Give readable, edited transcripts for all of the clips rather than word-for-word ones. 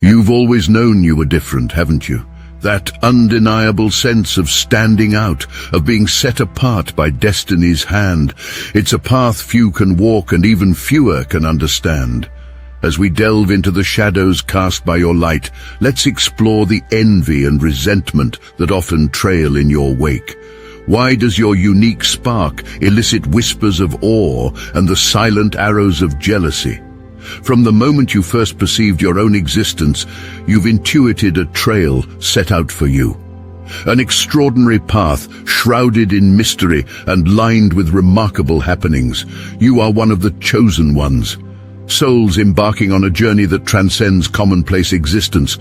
You've always known you were different, haven't you? That undeniable sense of standing out, of being set apart by destiny's hand. It's a path few can walk and even fewer can understand. As we delve into the shadows cast by your light, let's explore the envy and resentment that often trail in your wake. Why does your unique spark elicit whispers of awe and the silent arrows of jealousy? From the moment you first perceived your own existence, you've intuited a trail set out for you. An extraordinary path shrouded in mystery and lined with remarkable happenings. You are one of the chosen ones. Souls embarking on a journey that transcends commonplace existence.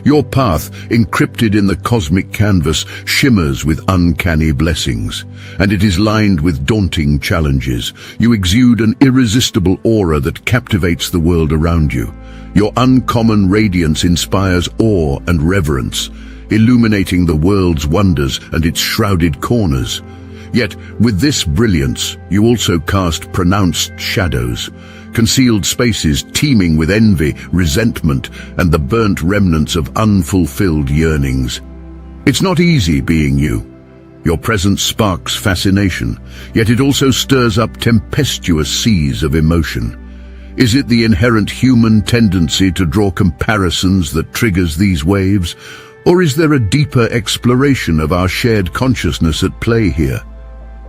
Your path, encrypted in the cosmic canvas, shimmers with uncanny blessings, and it is lined with daunting challenges. You exude an irresistible aura that captivates the world around you. Your uncommon radiance inspires awe and reverence, illuminating the world's wonders and its shrouded corners. Yet, with this brilliance, you also cast pronounced shadows, concealed spaces teeming with envy, resentment, and the burnt remnants of unfulfilled yearnings. It's not easy being you. Your presence sparks fascination, yet it also stirs up tempestuous seas of emotion. Is it the inherent human tendency to draw comparisons that triggers these waves, or is there a deeper exploration of our shared consciousness at play here?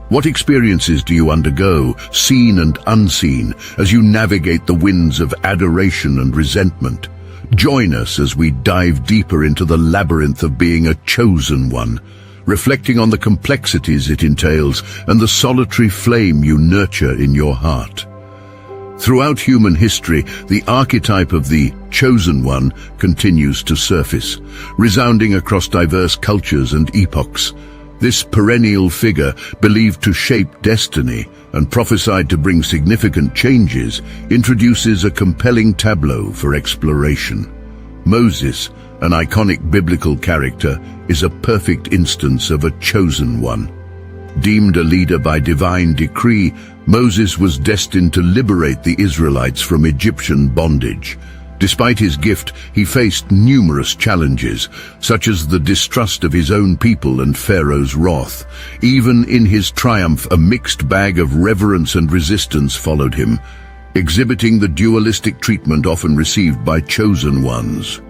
What experiences do you undergo, seen and unseen, as you navigate the winds of adoration and resentment? Join us as we dive deeper into the labyrinth of being a chosen one, reflecting on the complexities it entails and the solitary flame you nurture in your heart. Throughout human history, the archetype of the chosen one continues to surface, resounding across diverse cultures and epochs. This perennial figure, believed to shape destiny and prophesied to bring significant changes, introduces a compelling tableau for exploration. Moses, an iconic biblical character, is a perfect instance of a chosen one. Deemed a leader by divine decree, Moses was destined to liberate the Israelites from Egyptian bondage. Despite his gift, he faced numerous challenges, such as the distrust of his own people and Pharaoh's wrath. Even in his triumph, a mixed bag of reverence and resistance followed him, exhibiting the dualistic treatment often received by chosen ones.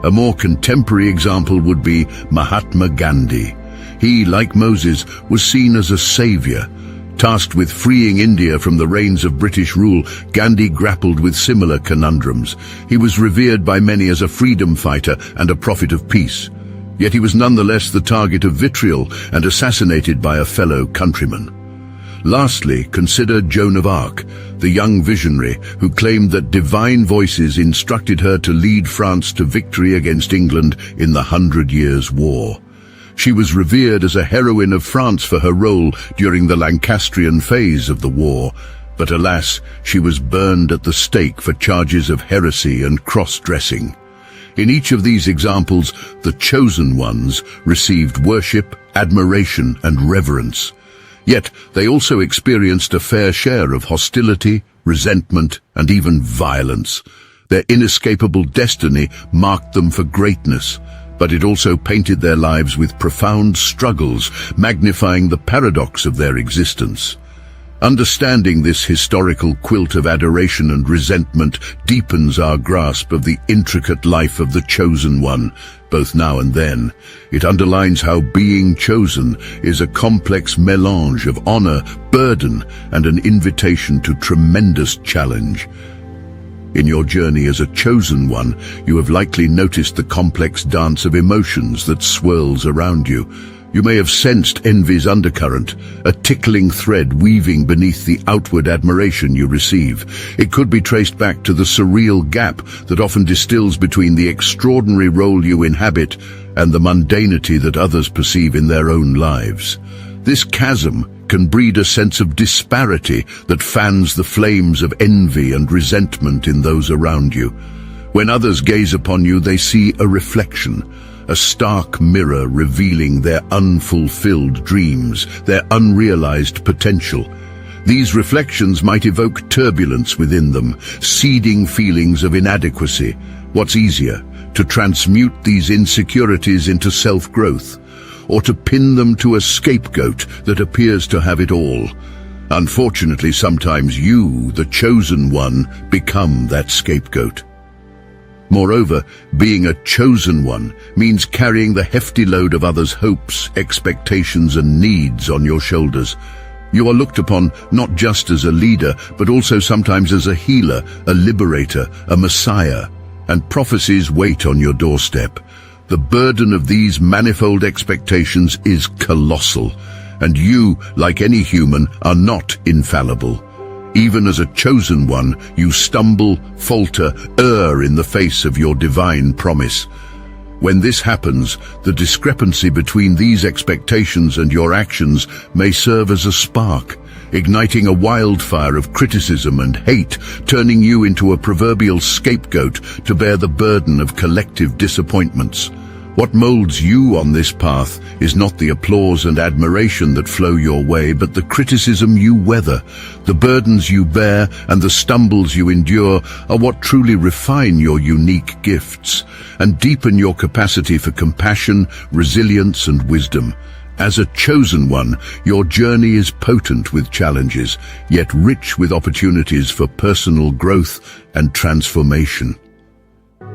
A more contemporary example would be Mahatma Gandhi. He, like Moses, was seen as a savior. Tasked with freeing India from the reins of British rule, Gandhi grappled with similar conundrums. He was revered by many as a freedom fighter and a prophet of peace. Yet he was nonetheless the target of vitriol and assassinated by a fellow countryman. Lastly, consider Joan of Arc, the young visionary who claimed that divine voices instructed her to lead France to victory against England in the 100 Years' War. She was revered as a heroine of France for her role during the Lancastrian phase of the war, but alas, she was burned at the stake for charges of heresy and cross-dressing. In each of these examples, the chosen ones received worship, admiration, and reverence. Yet they also experienced a fair share of hostility, resentment, and even violence. Their inescapable destiny marked them for greatness, but it also painted their lives with profound struggles, magnifying the paradox of their existence. Understanding this historical quilt of adoration and resentment deepens our grasp of the intricate life of the chosen one, both now and then. It underlines how being chosen is a complex melange of honor, burden, and an invitation to tremendous challenge. In your journey as a chosen one, you have likely noticed the complex dance of emotions that swirls around you. You may have sensed envy's undercurrent, a tickling thread weaving beneath the outward admiration you receive. It could be traced back to the surreal gap that often distills between the extraordinary role you inhabit and the mundanity that others perceive in their own lives. This chasm can breed a sense of disparity that fans the flames of envy and resentment in those around you. When others gaze upon you, they see a reflection, a stark mirror revealing their unfulfilled dreams, their unrealized potential. These reflections might evoke turbulence within them, seeding feelings of inadequacy. What's easier, to transmute these insecurities into self-growth, or to pin them to a scapegoat that appears to have it all? Unfortunately, sometimes you, the chosen one, become that scapegoat. Moreover, being a chosen one means carrying the hefty load of others' hopes, expectations and needs on your shoulders. You are looked upon not just as a leader, but also sometimes as a healer, a liberator, a messiah, and prophecies wait on your doorstep. The burden of these manifold expectations is colossal, and you, like any human, are not infallible. Even as a chosen one, you stumble, falter, err in the face of your divine promise. When this happens, the discrepancy between these expectations and your actions may serve as a spark, igniting a wildfire of criticism and hate, turning you into a proverbial scapegoat to bear the burden of collective disappointments. What molds you on this path is not the applause and admiration that flow your way, but the criticism you weather. The burdens you bear and the stumbles you endure are what truly refine your unique gifts and deepen your capacity for compassion, resilience and wisdom. As a chosen one, your journey is potent with challenges, yet rich with opportunities for personal growth and transformation.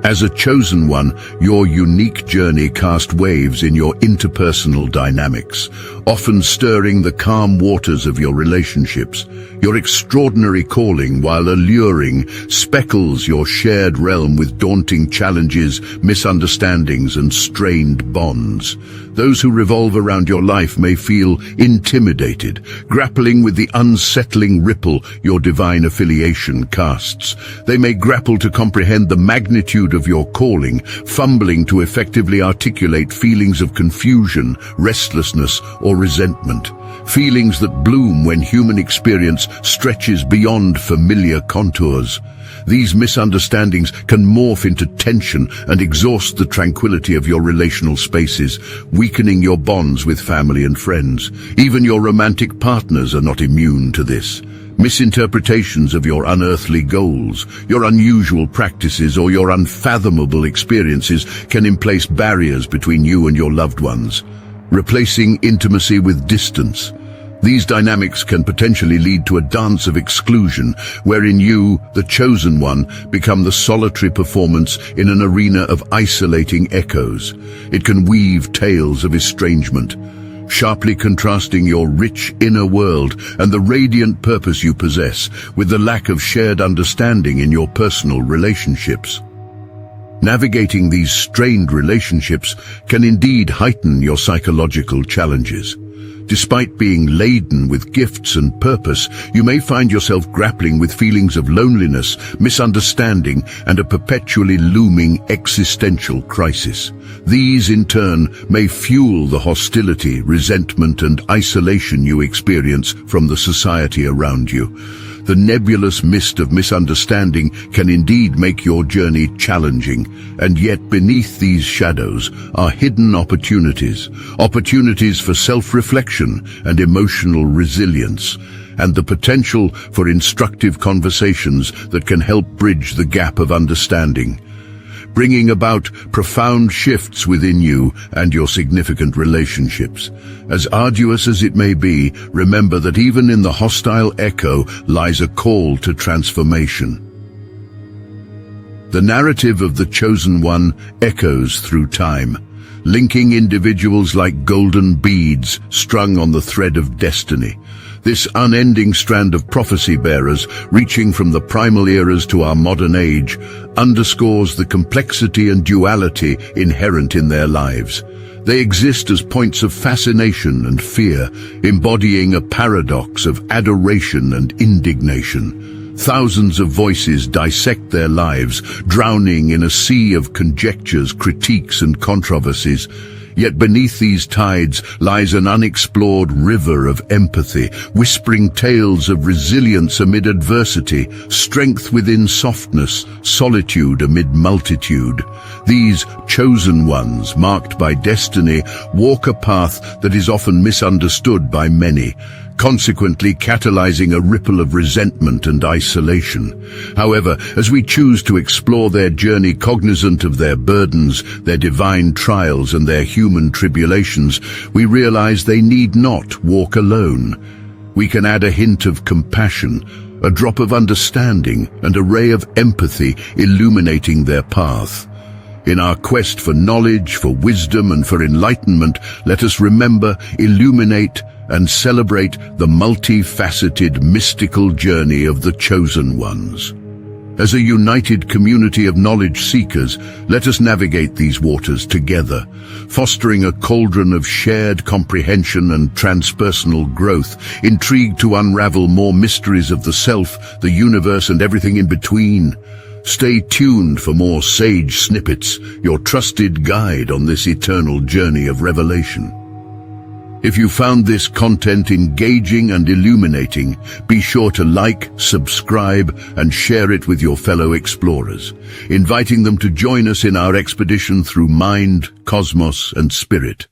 As a chosen one, your unique journey casts waves in your interpersonal dynamics, often stirring the calm waters of your relationships. Your extraordinary calling, while alluring, speckles your shared realm with daunting challenges, misunderstandings, and strained bonds. Those who revolve around your life may feel intimidated, grappling with the unsettling ripple your divine affiliation casts. They may grapple to comprehend the magnitude of your calling, fumbling to effectively articulate feelings of confusion, restlessness, or resentment. Feelings that bloom when human experience stretches beyond familiar contours. These misunderstandings can morph into tension and exhaust the tranquility of your relational spaces, weakening your bonds with family and friends. Even your romantic partners are not immune to this. Misinterpretations of your unearthly goals, your unusual practices, or your unfathomable experiences can place barriers between you and your loved ones, replacing intimacy with distance. These dynamics can potentially lead to a dance of exclusion, wherein you, the chosen one, become the solitary performance in an arena of isolating echoes. It can weave tales of estrangement, sharply contrasting your rich inner world and the radiant purpose you possess with the lack of shared understanding in your personal relationships. Navigating these strained relationships can indeed heighten your psychological challenges. Despite being laden with gifts and purpose, you may find yourself grappling with feelings of loneliness, misunderstanding, and a perpetually looming existential crisis. These, in turn, may fuel the hostility, resentment, and isolation you experience from the society around you. The nebulous mist of misunderstanding can indeed make your journey challenging, and yet beneath these shadows are hidden opportunities for self-reflection and emotional resilience, and the potential for instructive conversations that can help bridge the gap of understanding, bringing about profound shifts within you and your significant relationships. As arduous as it may be, remember that even in the hostile echo lies a call to transformation. The narrative of the chosen one echoes through time, linking individuals like golden beads strung on the thread of destiny. This unending strand of prophecy bearers, reaching from the primal eras to our modern age, underscores the complexity and duality inherent in their lives. They exist as points of fascination and fear, embodying a paradox of adoration and indignation. Thousands of voices dissect their lives, drowning in a sea of conjectures, critiques, and controversies. Yet beneath these tides lies an unexplored river of empathy, whispering tales of resilience amid adversity, strength within softness, solitude amid multitude. These chosen ones, marked by destiny, walk a path that is often misunderstood by many, consequently catalyzing a ripple of resentment and isolation. However, as we choose to explore their journey cognizant of their burdens, their divine trials and their human tribulations, we realize they need not walk alone. We can add a hint of compassion, a drop of understanding, and a ray of empathy illuminating their path. In our quest for knowledge, for wisdom, and for enlightenment, let us remember, illuminate, and celebrate the multifaceted, mystical journey of the chosen ones. As a united community of knowledge seekers, let us navigate these waters together, fostering a cauldron of shared comprehension and transpersonal growth, intrigued to unravel more mysteries of the self, the universe, and everything in between. Stay tuned for more Sage Snippets, your trusted guide on this eternal journey of revelation. If you found this content engaging and illuminating, be sure to like, subscribe, and share it with your fellow explorers, inviting them to join us in our expedition through mind, cosmos, and spirit.